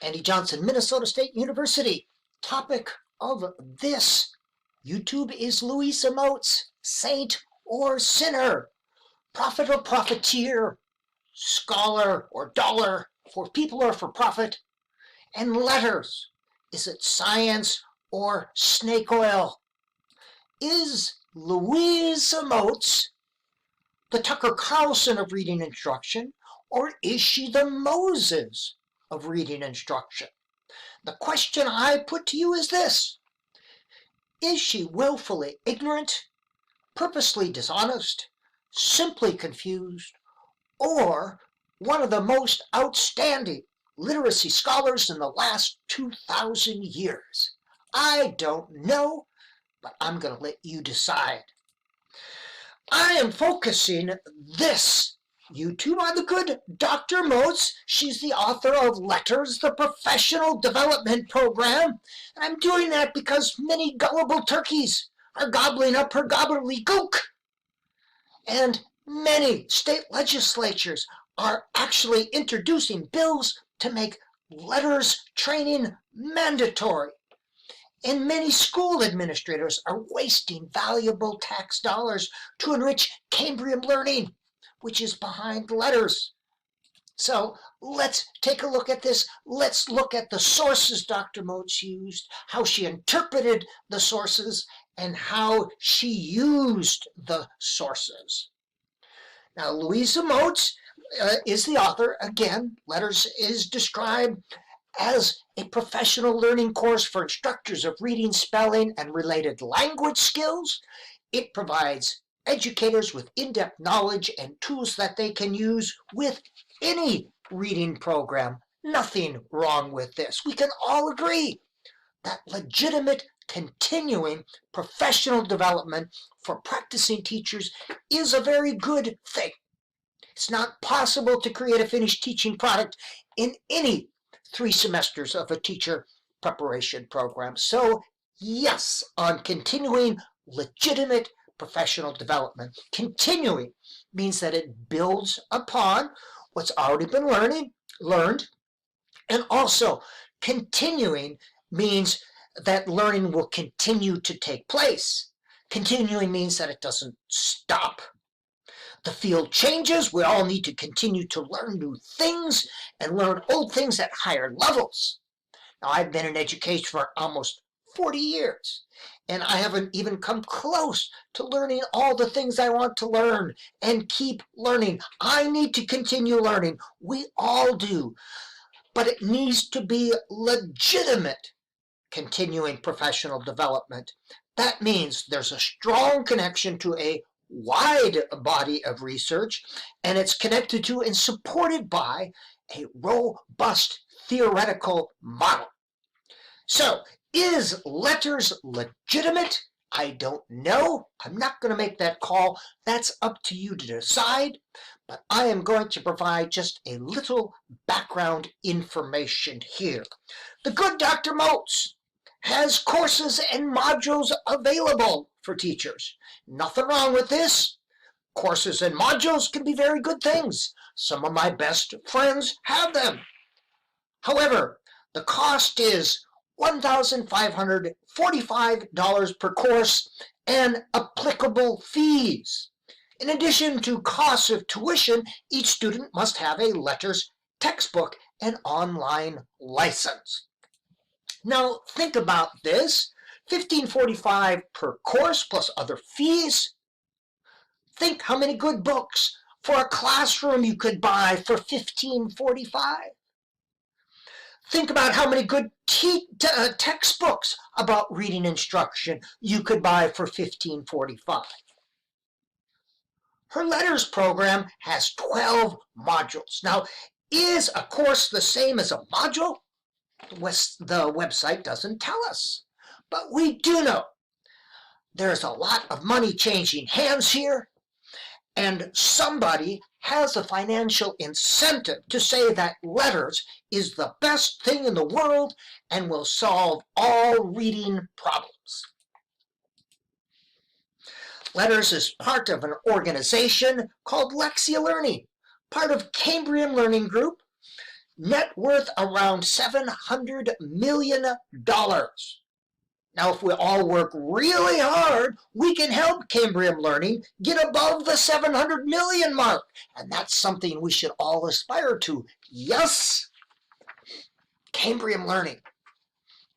Andy Johnson, Minnesota State University. Topic of this YouTube is Louisa Moats, saint or sinner, prophet or profiteer, scholar or dollar, for people or for profit, and letters. Is it science or snake oil? Is Louisa Moats the Tucker Carlson of reading instruction, or is she the Moses of reading instruction? The question I put to you is this: is she willfully ignorant, purposely dishonest, simply confused, or one of the most outstanding literacy scholars in the last 2,000 years? I don't know, but I'm going to let you decide. I am focusing this YouTube on the good Dr. Moats. She's the author of Letters, the Professional Development Program. And I'm doing that because many gullible turkeys are gobbling up her gobbledygook. And many state legislatures are actually introducing bills to make letters training mandatory. And many school administrators are wasting valuable tax dollars to enrich Cambrian learning, which is behind letters. So let's take a look at this. Let's look at the sources Dr. Moats used, how she interpreted the sources, and how she used the sources. Now, Louisa Moats is the author. Again, Letters is described as a professional learning course for instructors of reading, spelling, and related language skills. It provides educators with in-depth knowledge and tools that they can use with any reading program. Nothing wrong with this. We can all agree that legitimate, continuing professional development for practicing teachers is a very good thing. It's not possible to create a finished teaching product in any 3 semesters of a teacher preparation program. So yes, on continuing legitimate professional development. Continuing means that it builds upon what's already been learned, and also continuing means that learning will continue to take place. Continuing means that it doesn't stop. The field changes. We all need to continue to learn new things and learn old things at higher levels. Now, I've been in education for almost 40 years, and I haven't even come close to learning all the things I want to learn and keep learning. I need to continue learning. We all do. But it needs to be legitimate continuing professional development. That means there's a strong connection to a wide body of research, and it's connected to and supported by a robust theoretical model. So, is Letters legitimate? I don't know. I'm not going to make that call. That's up to you to decide. But I am going to provide just a little background information here. The good Dr. Moats has courses and modules available for teachers. Nothing wrong with this. Courses and modules can be very good things. Some of my best friends have them. However, the cost is $1,545 per course and applicable fees. In addition to costs of tuition, each student must have a Letters textbook and online license. Now, think about this. $1,545 per course plus other fees. Think how many good books for a classroom you could buy for $1,545. Think about how many good textbooks about reading instruction you could buy for $1,545. Her Letters program has 12 modules. Now, is a course the same as a module? The website doesn't tell us. But we do know there's a lot of money changing hands here, and somebody has a financial incentive to say that Letters is the best thing in the world and will solve all reading problems. Letters is part of an organization called Lexia Learning, part of Cambrian Learning Group. net worth around $700 million. Now, if we all work really hard, we can help Cambrian Learning get above the 700 million mark. And that's something we should all aspire to. Yes? Cambrian Learning.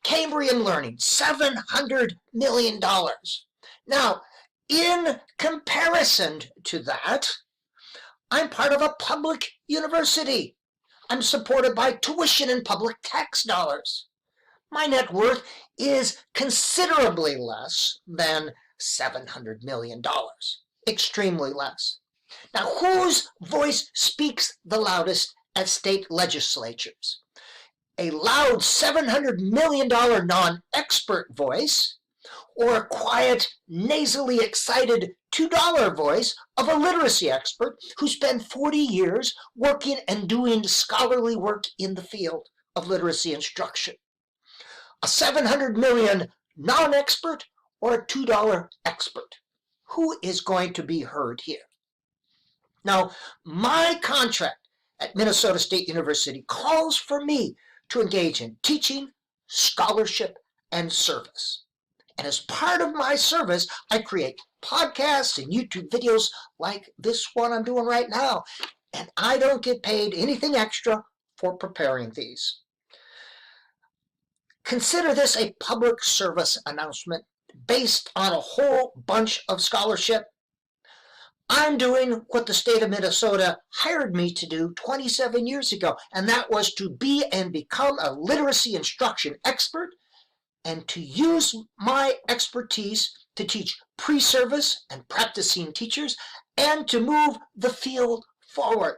Cambrian Learning, $700 million. Now, in comparison to that, I'm part of a public university. I'm supported by tuition and public tax dollars. My net worth is considerably less than $700 million. Extremely less. Now, whose voice speaks the loudest at state legislatures? A loud $700 million non-expert voice, or a quiet, nasally excited $2 voice of a literacy expert who spent 40 years working and doing scholarly work in the field of literacy instruction? A 700 million non-expert or a $2 expert? Who is going to be heard here? Now, my contract at Minnesota State University calls for me to engage in teaching, scholarship, and service. And as part of my service, I create podcasts and YouTube videos like this one I'm doing right now. And I don't get paid anything extra for preparing these. Consider this a public service announcement based on a whole bunch of scholarship. I'm doing what the state of Minnesota hired me to do 27 years ago, and that was to be and become a literacy instruction expert and to use my expertise to teach pre-service and practicing teachers and to move the field forward.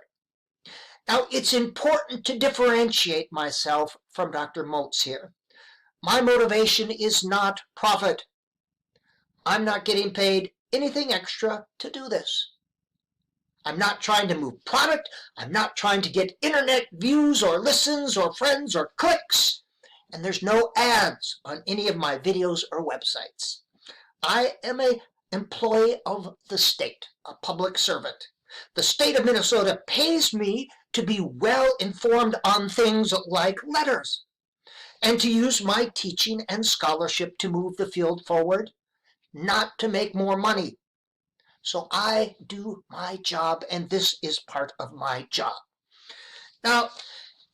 Now, it's important to differentiate myself from Dr. Moats here. My motivation is not profit. I'm not getting paid anything extra to do this. I'm not trying to move product. I'm not trying to get internet views or listens or friends or clicks. And there's no ads on any of my videos or websites. I am an employee of the state, a public servant. The state of Minnesota pays me to be well informed on things like letters and to use my teaching and scholarship to move the field forward, not to make more money. So I do my job, and this is part of my job. Now,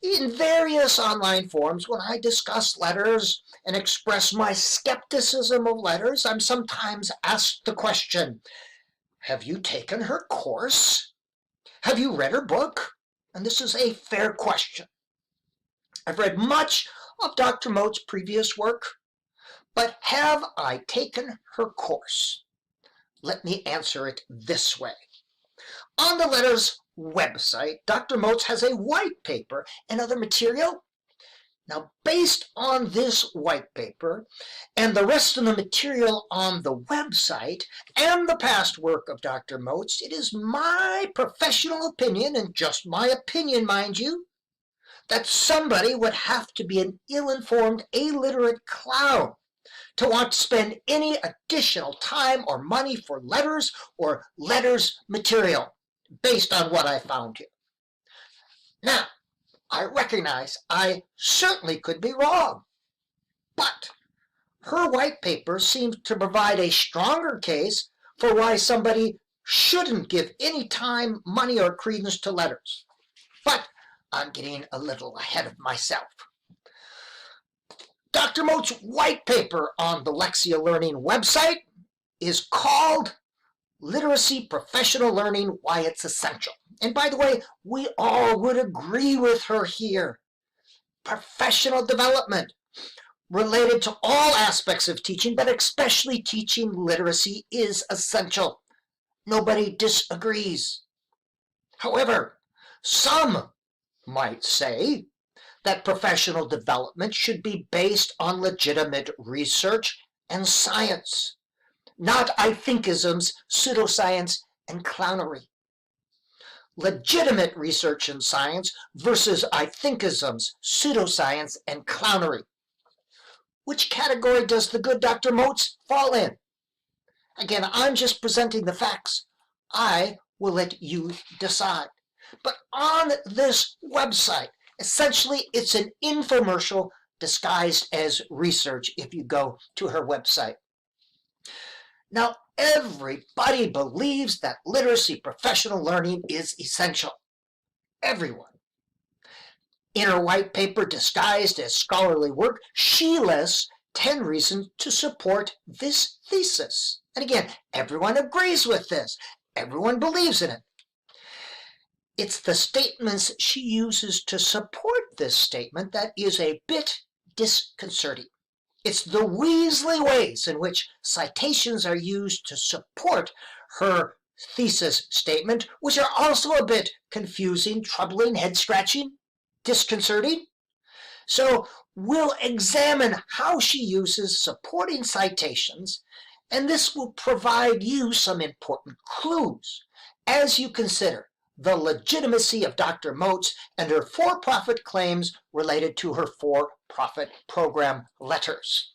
in various online forums, when I discuss letters and express my skepticism of letters, I'm sometimes asked the question, have you taken her course? Have you read her book? And this is a fair question. I've read much of Dr. Moats' previous work, but have I taken her course? Let me answer it this way. On the letter's website, Dr. Moats has a white paper and other material. Now, based on this white paper and the rest of the material on the website and the past work of Dr. Moats, it is my professional opinion, and just my opinion, mind you, that somebody would have to be an ill-informed, illiterate clown to want to spend any additional time or money for letters or letters material based on what I found here. Now, I recognize I certainly could be wrong, but her white paper seems to provide a stronger case for why somebody shouldn't give any time, money, or credence to letters. But I'm getting a little ahead of myself. Dr. Moats' white paper on the Lexia Learning website is called Literacy Professional Learning, Why It's Essential. And by the way, we all would agree with her here. Professional development related to all aspects of teaching, but especially teaching literacy, is essential. Nobody disagrees. However, some might say that professional development should be based on legitimate research and science, not I thinkisms, pseudoscience, and clownery. Legitimate research and science versus I thinkisms, pseudoscience, and clownery. Which category does the good Dr. Moats fall in? Again, I'm just presenting the facts. I will let you decide. But on this website, Essentially, it's an infomercial disguised as research if you go to her website. Now, everybody believes that literacy professional learning is essential. Everyone. In her white paper disguised as scholarly work, she lists 10 reasons to support this thesis. And again, everyone agrees with this. Everyone believes in it. It's the statements she uses to support this statement that is a bit disconcerting. It's the Weasley ways in which citations are used to support her thesis statement, which are also a bit confusing, troubling, head-scratching, disconcerting. So we'll examine how she uses supporting citations, and this will provide you some important clues as you consider the legitimacy of Dr. Moats and her for-profit claims related to her for-profit program letters.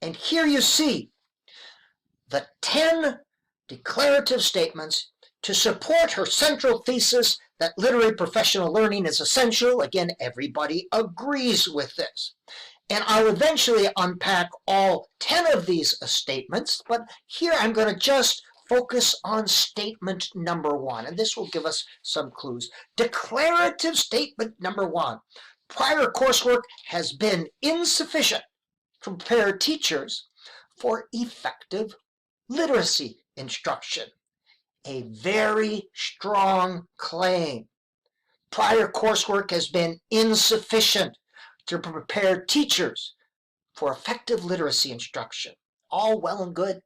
And here you see the 10 declarative statements to support her central thesis that literary professional learning is essential. Again, everybody agrees with this. And I'll eventually unpack all 10 of these statements, but here I'm going to just focus on statement number 1, and this will give us some clues. Declarative statement number 1. Prior coursework has been insufficient to prepare teachers for effective literacy instruction. A very strong claim. Prior coursework has been insufficient to prepare teachers for effective literacy instruction. All well and good.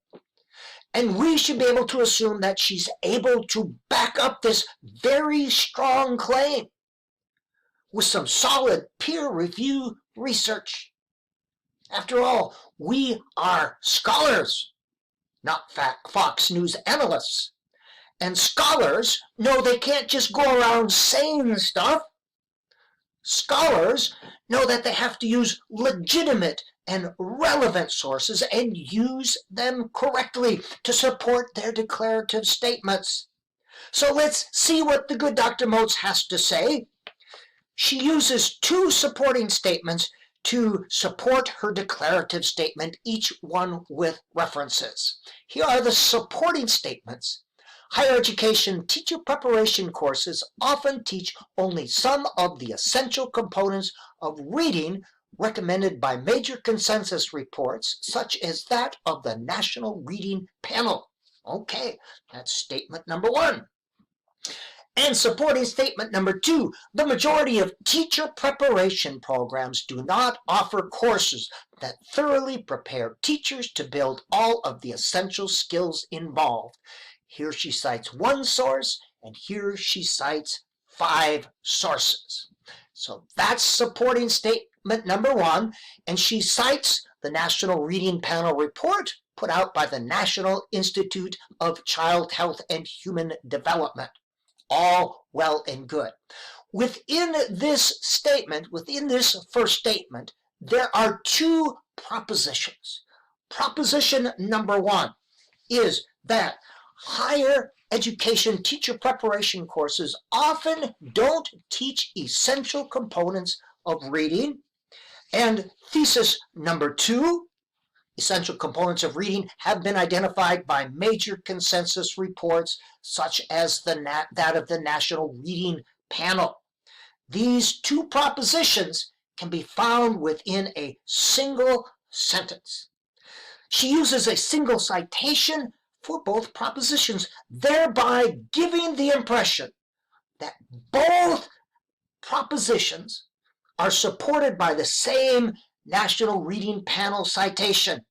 And we should be able to assume that she's able to back up this very strong claim with some solid peer review research. After all, we are scholars, not Fox News analysts. And scholars know they can't just go around saying stuff. Scholars know that they have to use legitimate and relevant sources and use them correctly to support their declarative statements. So let's see what the good Dr. Moats has to say. She uses 2 supporting statements to support her declarative statement, each one with references. Here are the supporting statements. Higher education teacher preparation courses often teach only some of the essential components of reading recommended by major consensus reports, such as that of the National Reading Panel. Okay, that's statement number 1. And supporting statement number 2, the majority of teacher preparation programs do not offer courses that thoroughly prepare teachers to build all of the essential skills involved. Here she cites 1 source, and here she cites 5 sources. So that's supporting statement number 1, and she cites the National Reading Panel report put out by the National Institute of Child Health and Human Development. All well and good. Within this statement, within this first statement, there are 2 propositions. Proposition number 1 is that higher education teacher preparation courses often don't teach essential components of reading. And thesis number 2, essential components of reading have been identified by major consensus reports such as that of the National Reading Panel. These 2 propositions can be found within a single sentence. She uses a single citation for both propositions, thereby giving the impression that both propositions are supported by the same National Reading Panel citation.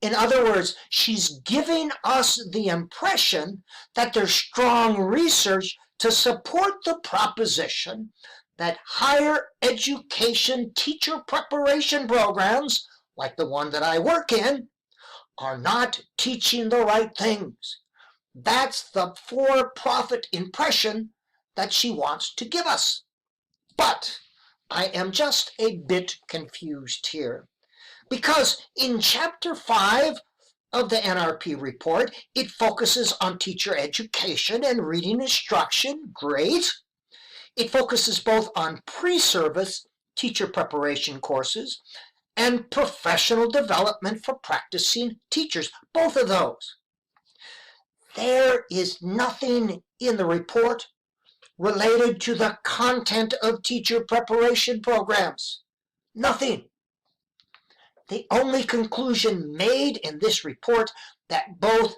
In other words, she's giving us the impression that there's strong research to support the proposition that higher education teacher preparation programs, like the one that I work in, are not teaching the right things. That's the for-profit impression that she wants to give us. But I am just a bit confused here, because in Chapter 5 of the NRP report, it focuses on teacher education and reading instruction. Great. It focuses both on pre-service teacher preparation courses and professional development for practicing teachers, both of those. There is nothing in the report related to the content of teacher preparation programs. Nothing. The only conclusion made in this report that both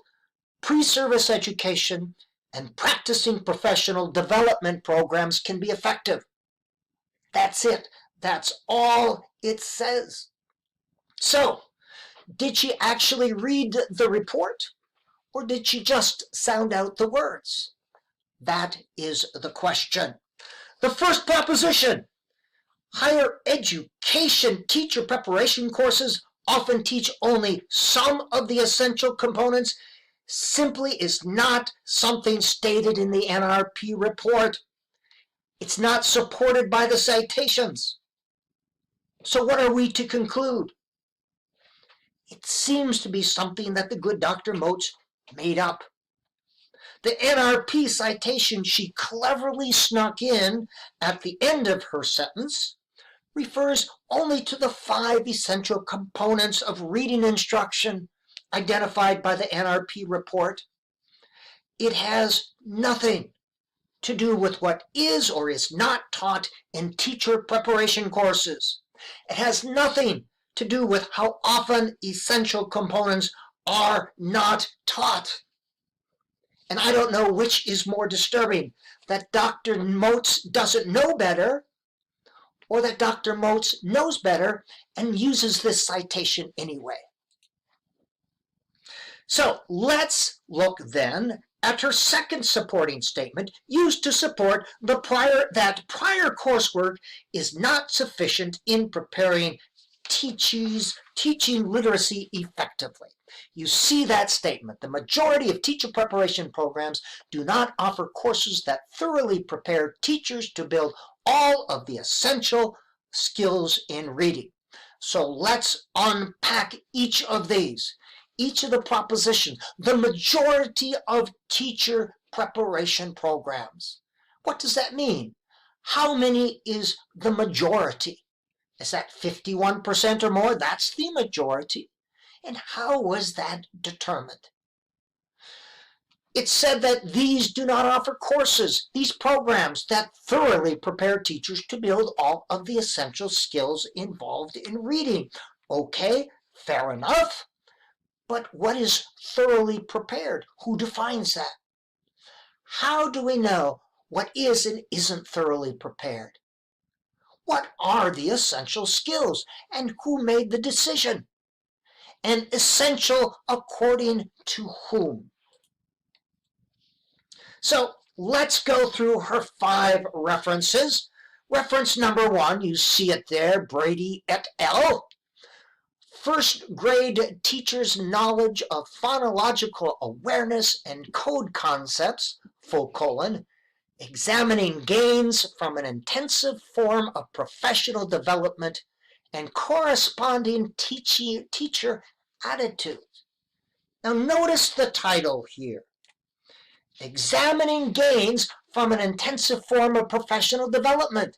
pre-service education and practicing professional development programs can be effective. That's it. That's all it says. So, did she actually read the report, or did she just sound out the words? That is the question. The first proposition: higher education teacher preparation courses often teach only some of the essential components simply is not something stated in the NRP report. It's not supported by the citations. So what are we to conclude? It seems to be something that the good Dr. Moats made up. The NRP citation she cleverly snuck in at the end of her sentence refers only to the 5 essential components of reading instruction identified by the NRP report. It has nothing to do with what is or is not taught in teacher preparation courses. It has nothing to do with how often essential components are not taught. And I don't know which is more disturbing, that Dr. Moats doesn't know better, or that Dr. Moats knows better and uses this citation anyway. So let's look then at her second supporting statement used to support that prior coursework is not sufficient in preparing teaching literacy effectively. You see that statement. The majority of teacher preparation programs do not offer courses that thoroughly prepare teachers to build all of the essential skills in reading. So let's unpack each of these, each of the propositions. The majority of teacher preparation programs. What does that mean? How many is the majority? Is that 51% or more? That's the majority. And how was that determined? It said that these do not offer courses, these programs that thoroughly prepare teachers to build all of the essential skills involved in reading. Okay, fair enough. But what is thoroughly prepared? Who defines that? How do we know what is and isn't thoroughly prepared? What are the essential skills, and who made the decision? And essential according to whom? So let's go through her 5 references. Reference number 1, you see it there, Brady et al. First grade teachers' knowledge of phonological awareness and code concepts, : examining gains from an intensive form of professional development and corresponding teacher attitudes. Now notice the title here. Examining gains from an intensive form of professional development,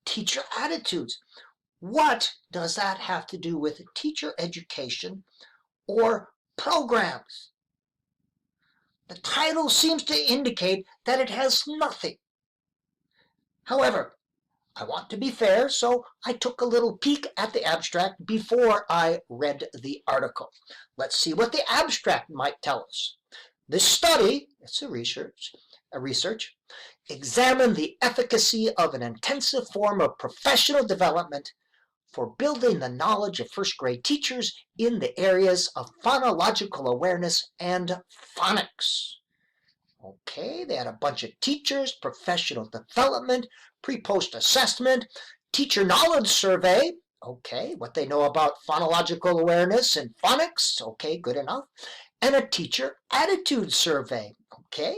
teacher attitudes. What does that have to do with teacher education or programs? The title seems to indicate that it has nothing. However, I want to be fair, so I took a little peek at the abstract before I read the article. Let's see what the abstract might tell us. This study, it's a research, examined the efficacy of an intensive form of professional development for building the knowledge of first grade teachers in the areas of phonological awareness and phonics. Okay, they had a bunch of teachers, professional development, pre-post assessment, teacher knowledge survey. Okay, what they know about phonological awareness and phonics. Okay, good enough. And a teacher attitude survey. Okay,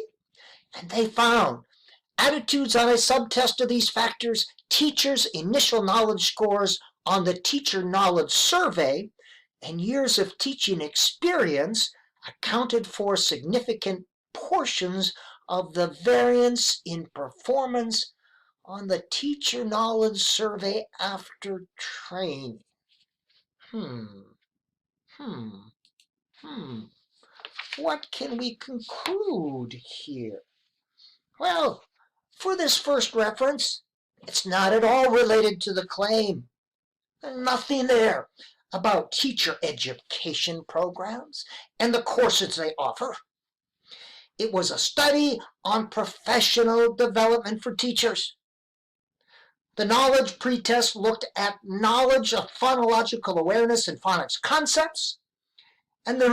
and they found attitudes on a subtest of these factors, teachers' initial knowledge scores on the teacher knowledge survey, and years of teaching experience accounted for significant portions of the variance in performance on the teacher knowledge survey after training. What can we conclude here? Well, for this first reference, it's not at all related to the claim. Nothing there about teacher education programs and the courses they offer. It was a study on professional development for teachers. The knowledge pretest looked at knowledge of phonological awareness and phonics concepts, and the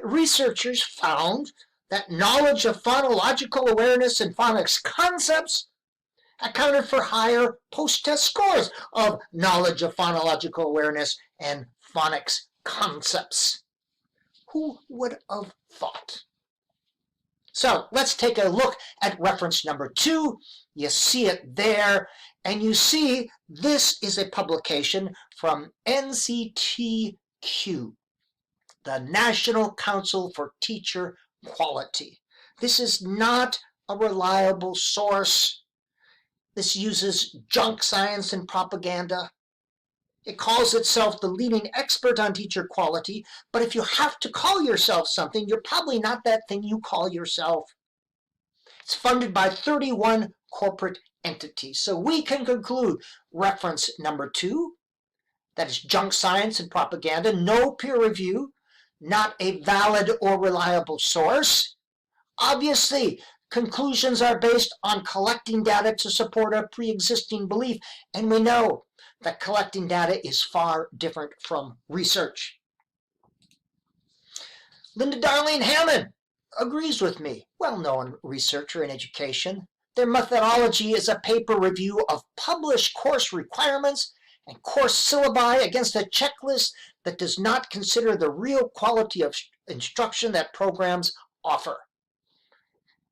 researchers found that knowledge of phonological awareness and phonics concepts accounted for higher post-test scores of knowledge of phonological awareness and phonics concepts. Who would have thought? So let's take a look at reference number 2. You see it there, and you see this is a publication from NCTQ, the National Council for Teacher Quality. This is not a reliable source. This uses junk science and propaganda. It calls itself the leading expert on teacher quality, but if you have to call yourself something, you're probably not that thing you call yourself. It's funded by 31 corporate entities. So we can conclude reference number 2, that is junk science and propaganda, no peer review, not a valid or reliable source. Obviously, conclusions are based on collecting data to support a pre-existing belief, and we know that collecting data is far different from research. Linda Darlene Hammond agrees with me, well-known researcher in education. Their methodology is a paper review of published course requirements and course syllabi against a checklist that does not consider the real quality of instruction that programs offer.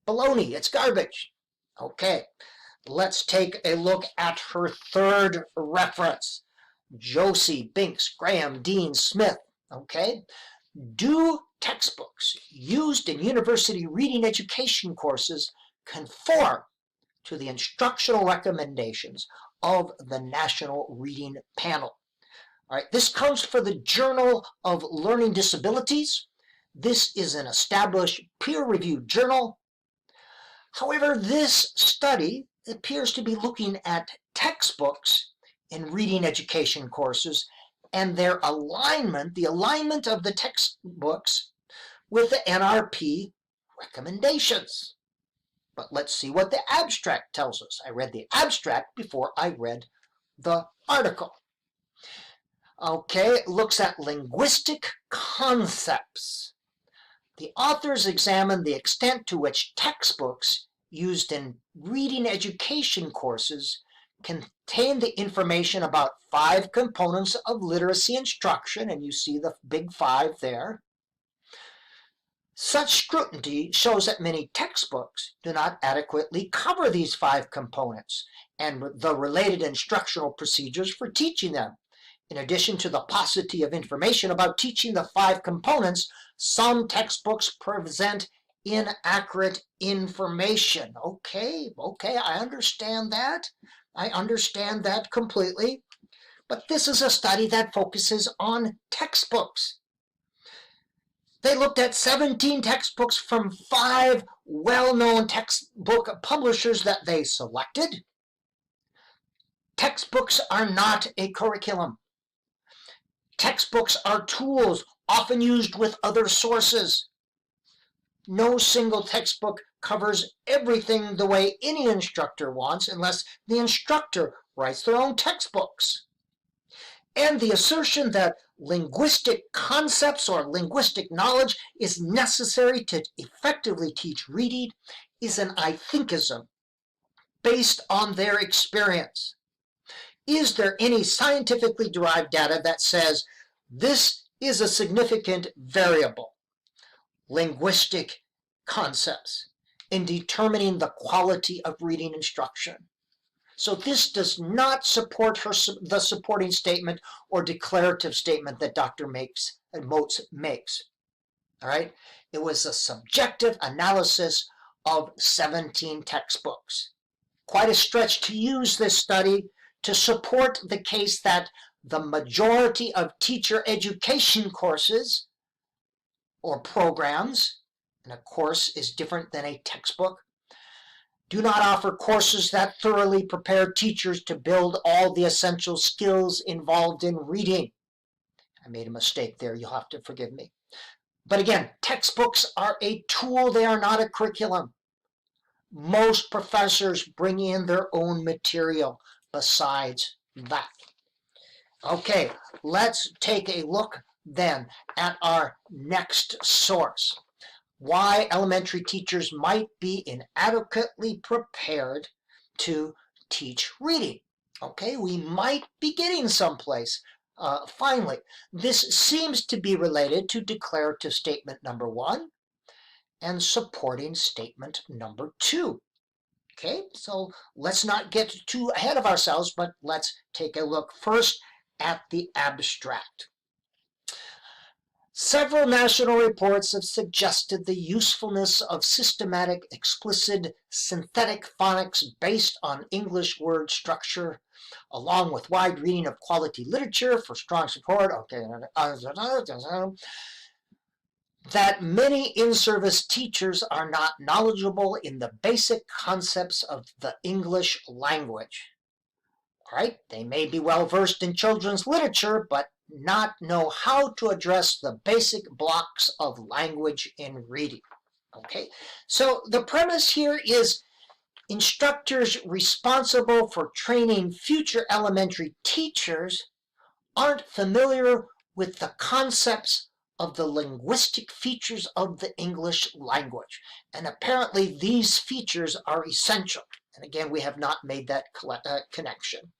Baloney, it's garbage. Okay, let's take a look at her third reference. Josie, Binks, Graham, Dean, Smith. Okay, do textbooks used in university reading education courses conform to the instructional recommendations of the National Reading Panel? All right, this comes for the Journal of Learning Disabilities. This is an established peer-reviewed journal. However, this study appears to be looking at textbooks in reading education courses and their alignment, the alignment of the textbooks with the NRP recommendations. But let's see what the abstract tells us. I read the abstract before I read the article. Okay, it looks at linguistic concepts. The authors examine the extent to which textbooks used in reading education courses contain the information about 5 components of literacy instruction, and you see the big 5 there. Such scrutiny shows that many textbooks do not adequately cover these 5 components and the related instructional procedures for teaching them. In addition to the paucity of information about teaching the 5 components, some textbooks present inaccurate information. Okay, I understand that. I understand that completely. But this is a study that focuses on textbooks. They looked at 17 textbooks from 5 well-known textbook publishers that they selected. Textbooks are not a curriculum. Textbooks are tools often used with other sources. No single textbook covers everything the way any instructor wants unless the instructor writes their own textbooks. And the assertion that linguistic concepts or linguistic knowledge is necessary to effectively teach reading is an I thinkism based on their experience. Is there any scientifically derived data that says this is a significant variable, linguistic concepts, in determining the quality of reading instruction? So this does not support the supporting statement or declarative statement that Dr. Moats makes. All right? It was a subjective analysis of 17 textbooks. quite a stretch to use this study to support the case that the majority of teacher education courses or programs, and a course is different than a textbook, do not offer courses that thoroughly prepare teachers to build all the essential skills involved in reading. I made a mistake there, you'll have to forgive me. But again, textbooks are a tool, they are not a curriculum. Most professors bring in their own material besides that. Okay, let's take a look then at our next source. Why elementary teachers might be inadequately prepared to teach reading. Okay, we might be getting someplace. Finally, this seems to be related to declarative statement number 1 and supporting statement number 2. Okay, so let's not get too ahead of ourselves, but let's take a look first at the abstract. Several national reports have suggested the usefulness of systematic, explicit, synthetic phonics based on English word structure, along with wide reading of quality literature for strong support. Okay, that many in-service teachers are not knowledgeable in the basic concepts of the English language. All right, they may be well versed in children's literature, but not know how to address the basic blocks of language in reading. Okay, so the premise here is instructors responsible for training future elementary teachers aren't familiar with the concepts of the linguistic features of the English language. And apparently these features are essential. And again, we have not made that connection.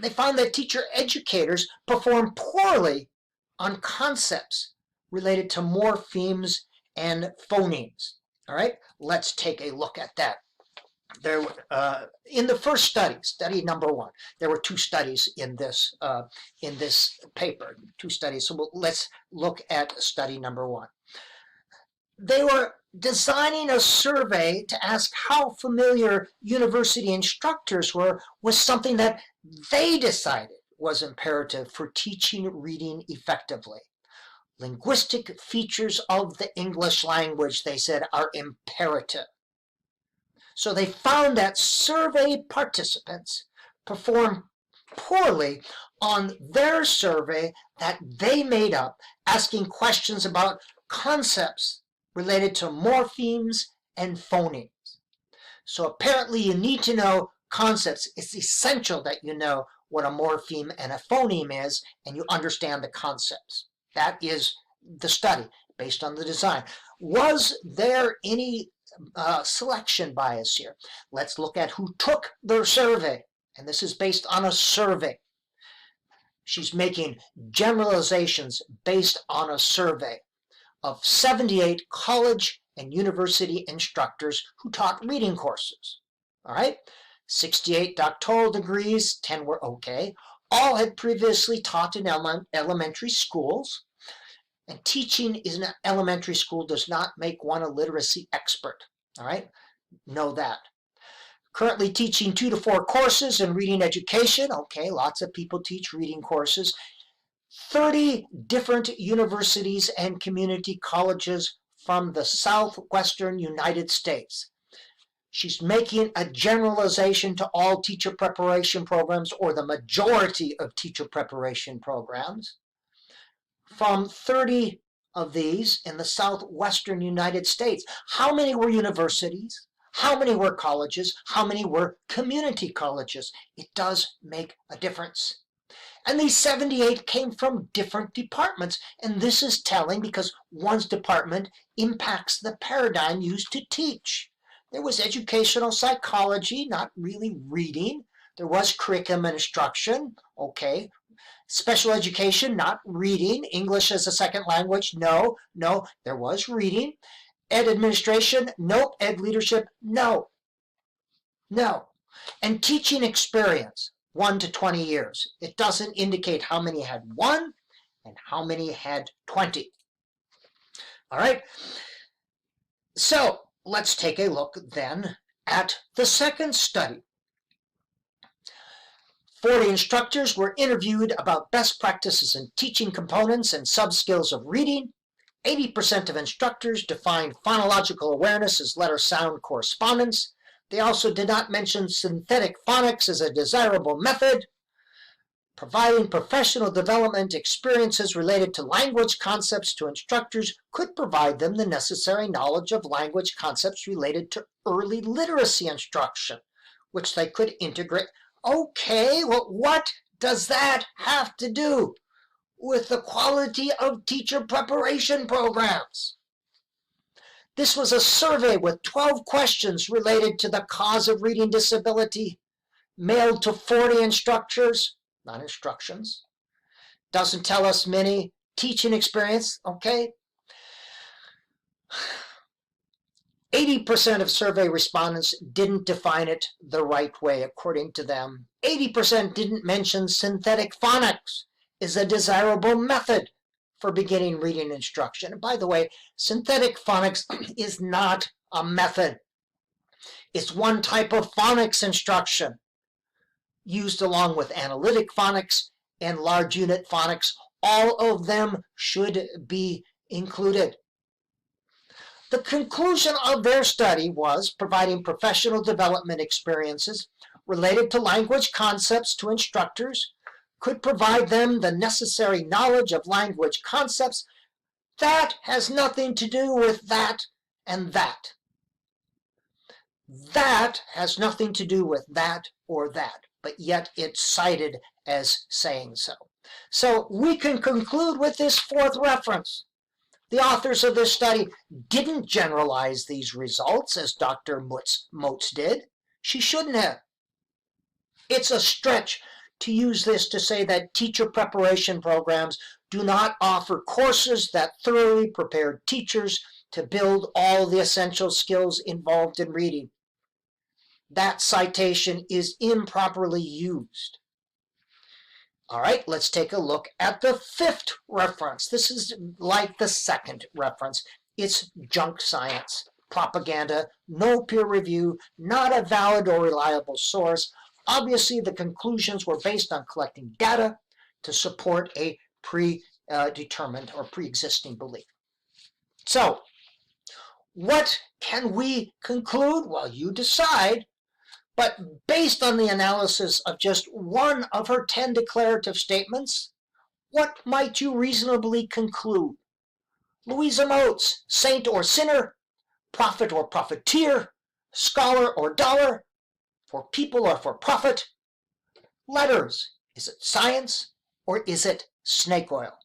They found that teacher educators perform poorly on concepts related to morphemes and phonemes. All right, let's take a look at that. There, in the first study, study number 1, there were 2 studies in this paper, 2 studies. So let's look at study number 1. They were designing a survey to ask how familiar university instructors were with something that they decided was imperative for teaching reading effectively. Linguistic features of the English language, they said, are imperative. So they found that survey participants performed poorly on their survey that they made up, asking questions about concepts related to morphemes and phonemes. So apparently you need to know concepts. It's essential that you know what a morpheme and a phoneme is, and you understand the concepts. That is the study based on the design. Was there any selection bias here? Let's look at who took their survey, and this is based on a survey. She's making generalizations based on a survey of 78 college and university instructors who taught reading courses. All right, 68 doctoral degrees, 10 were okay. All had previously taught in elementary schools. And teaching in an elementary school does not make one a literacy expert. All right, know that. Currently teaching 2 to 4 courses in reading education. Okay, lots of people teach reading courses. 30 different universities and community colleges from the southwestern United States. She's making a generalization to all teacher preparation programs, or the majority of teacher preparation programs. From 30 of these in the southwestern United States, how many were universities? How many were colleges? How many were community colleges? It does make a difference. And these 78 came from different departments. And this is telling because one's department impacts the paradigm used to teach. There was educational psychology, not really reading. There was curriculum and instruction, okay. Special education, not reading. English as a second language, no. There was reading. Ed administration, nope. Ed leadership, no. And teaching experience, 1 to 20 years. It doesn't indicate how many had 1 and how many had 20. All right. So let's take a look then at the second study. 40 instructors were interviewed about best practices in teaching components and sub-skills of reading. 80% of instructors defined phonological awareness as letter-sound correspondence. They also did not mention synthetic phonics as a desirable method. Providing professional development experiences related to language concepts to instructors could provide them the necessary knowledge of language concepts related to early literacy instruction, which they could integrate. Okay, well, what does that have to do with the quality of teacher preparation programs? This was a survey with 12 questions related to the cause of reading disability, mailed to 40 instructors, not instructions. Doesn't tell us many teaching experience, okay? 80% of survey respondents didn't define it the right way, according to them. 80% didn't mention synthetic phonics is a desirable method for beginning reading instruction. And by the way, synthetic phonics is not a method. It's one type of phonics instruction used along with analytic phonics and large unit phonics. All of them should be included. The conclusion of their study was providing professional development experiences related to language concepts to instructors could provide them the necessary knowledge of language concepts. That has nothing to do with that and that. That has nothing to do with that or that, but yet it's cited as saying so. So we can conclude with this fourth reference. The authors of this study didn't generalize these results as Dr. Moats did. She shouldn't have. It's a stretch to use this to say that teacher preparation programs do not offer courses that thoroughly prepare teachers to build all the essential skills involved in reading. That citation is improperly used. All right, let's take a look at the fifth reference. This is like the second reference. It's junk science, propaganda, no peer review, not a valid or reliable source. Obviously, the conclusions were based on collecting data to support a predetermined or pre-existing belief. So, what can we conclude? Well, you decide. But based on the analysis of just one of her 10 declarative statements, what might you reasonably conclude? Louisa Moats, saint or sinner, prophet or profiteer, scholar or dollar, for people or for profit, letters, is it science or is it snake oil?